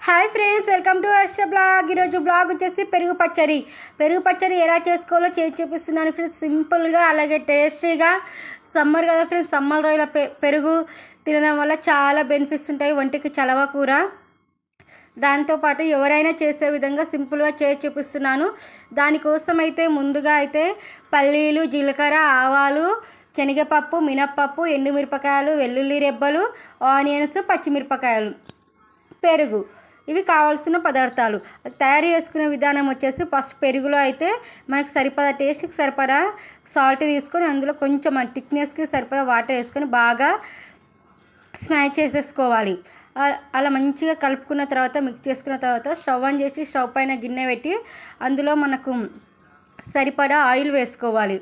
Hi friends, welcome to Harsha blog. ఈరోజు blog వచ్చేసి పెరుగు పచ్చడి ఎలా చేసుకోవాలో చేసి చూపిస్తున్నాను ఫ్రెండ్స్. సింపుల్గా అలాగే టేస్టీగా. సమ్మర్ కదా ఫ్రెండ్స్, సమ్మర్ రోజుల పెరుగు తినడం వల్ల చాలా బెనిఫిట్స్ ఉంటాయి. ఒంటికి చలవ కూర. దాంతోపాటు ఎవరైనా చేసే విధంగా సింపుల్గా చేసి చూపిస్తున్నాను. దానికోసం అయితే ముందుగా అయితే పల్లీలు, జీలకర్ర, ఆవాలు, శనగపప్పు, మినప్పప్పు, ఎండుమిరపకాయలు, వెల్లుల్లి రెబ్బలు, ఆనియన్స్, పచ్చిమిరపకాయలు, పెరుగు, ఇవి కావాల్సిన పదార్థాలు. తయారు చేసుకునే విధానం వచ్చేసి ఫస్ట్ పెరుగులో అయితే మనకి సరిపడా టేస్ట్కి సరిపడా సాల్ట్ తీసుకొని అందులో కొంచెం థిక్నెస్కి సరిపడా వాటర్ వేసుకొని బాగా స్మాష్ చేసేసుకోవాలి. అలా మంచిగా కలుపుకున్న తర్వాత మిక్స్ చేసుకున్న తర్వాత స్టవ్ ఆన్ చేసి స్టవ్ పైన గిన్నె పెట్టి అందులో మనకు సరిపడా ఆయిల్ వేసుకోవాలి.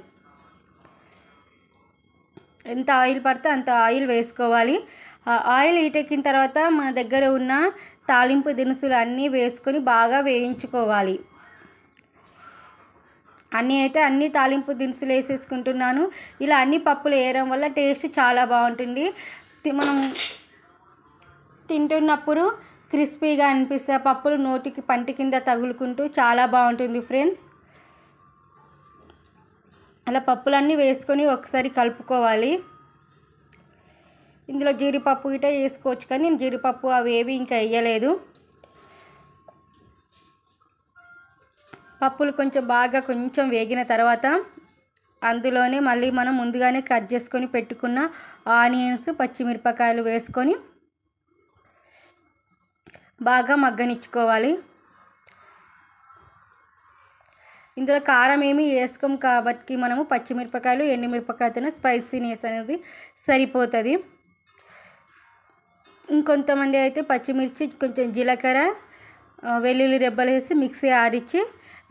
ఎంత ఆయిల్ పడితే అంత ఆయిల్ వేసుకోవాలి. ఆయిల్ హీటెక్కిన తర్వాత మన దగ్గర ఉన్న తాలింపు దినుసులు అన్నీ వేసుకొని బాగా వేయించుకోవాలి. అన్ని తాలింపు దినుసులు వేసేసుకుంటున్నాను. ఇలా అన్ని పప్పులు వేయడం వల్ల టేస్ట్ చాలా బాగుంటుంది. మనం తింటున్నప్పుడు క్రిస్పీగా అనిపిస్తే పప్పులు నోటికి పంటి కింద తగులుకుంటూ చాలా బాగుంటుంది ఫ్రెండ్స్. అలా పప్పులన్నీ వేసుకొని ఒకసారి కలుపుకోవాలి. ఇందులో జీడిపప్పు గిట్ట వేసుకోవచ్చు, కానీ నేను జీడిపప్పు అవి ఏవి ఇంకా వేయలేదు. పప్పులు కొంచెం వేగిన తర్వాత అందులోనే మళ్ళీ మనం ముందుగానే కట్ చేసుకొని పెట్టుకున్న ఆనియన్స్, పచ్చిమిరపకాయలు వేసుకొని బాగా మగ్గనిచ్చుకోవాలి. ఇందులో కారం ఏమి వేసుకోం కాబట్టి మనము పచ్చిమిరపకాయలు, ఎండుమిరపకాయలతో స్పైసీనెస్ అనేది సరిపోతుంది. ఇంకొంతమంది అయితే పచ్చిమిర్చి, కొంచెం జీలకర్ర, వెల్లుల్లి రెబ్బలు వేసి మిక్సీ ఆడిచ్చి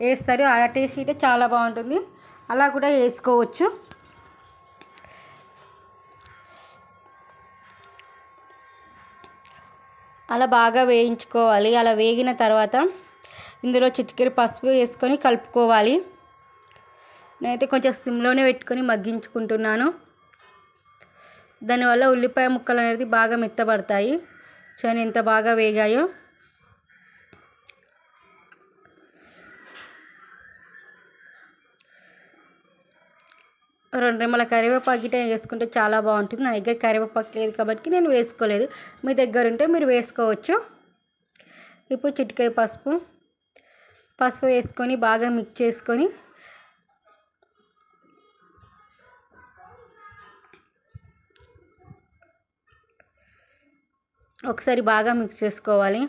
వేస్తారు. ఆ టేస్ట్ అయితే చాలా బాగుంటుంది. అలా కూడా వేసుకోవచ్చు. అలా బాగా వేయించుకోవాలి. అలా వేగిన తర్వాత ఇందులో చిటికెడు పసుపు వేసుకొని కలుపుకోవాలి. నేనైతే కొంచెం సిమ్లోనే పెట్టుకొని మగ్గించుకుంటున్నాను. దానివల్ల ఉల్లిపాయ ముక్కలు అనేది బాగా మెత్తబడతాయి. చూడండి ఎంత బాగా వేగాయో. రెండు రెమ్మల కరివేపాకు గిట్ట వేసుకుంటే చాలా బాగుంటుంది. నా దగ్గర కరివేపాకు లేదు కాబట్టి నేను వేసుకోలేదు. మీ దగ్గర ఉంటే మీరు వేసుకోవచ్చు. ఇప్పుడు చిటికెడు పసుపు వేసుకొని బాగా మిక్స్ చేసుకొని ఒకసారి బాగా మిక్స్ చేసుకోవాలి.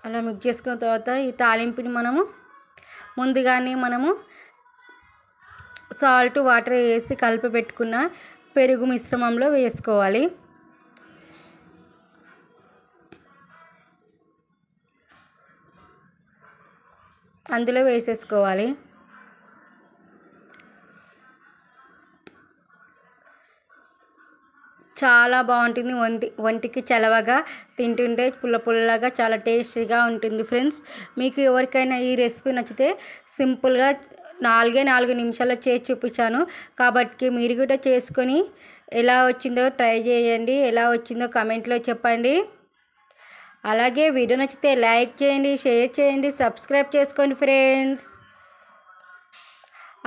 అలా మిక్స్ చేసుకున్న తర్వాత ఈ తాలింపుని ముందుగానే సాల్ట్, వాటర్ వేసి కలిపి పెట్టుకున్న పెరుగు మిశ్రమంలో వేసుకోవాలి. అందులో వేసేసుకోవాలి. చాలా బాగుంటుంది. ఒంటికి చలవగా, తింటుంటే పుల్లగా చాలా టేస్టీగా ఉంటుంది ఫ్రెండ్స్. మీకు ఎవరికైనా ఈ రెసిపీ నచ్చితే సింపుల్గా 4 నిమిషాల్లో చేసి చూపించాను కాబట్టి మీరు కూడా చేసుకొని ఎలా వచ్చిందో ట్రై చేయండి. ఎలా వచ్చిందో కామెంట్లో చెప్పండి. అలాగే వీడియో నచ్చితే లైక్ చేయండి, షేర్ చేయండి, సబ్స్క్రైబ్ చేసుకోండి ఫ్రెండ్స్.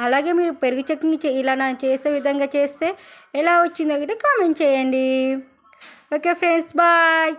అలాగే మీరు పెరుగు చట్నీ ఇలా నేను చేసే విధంగా చేస్తే ఎలా వచ్చిందో కూడా కామెంట్ చేయండి. Okay friends, bye.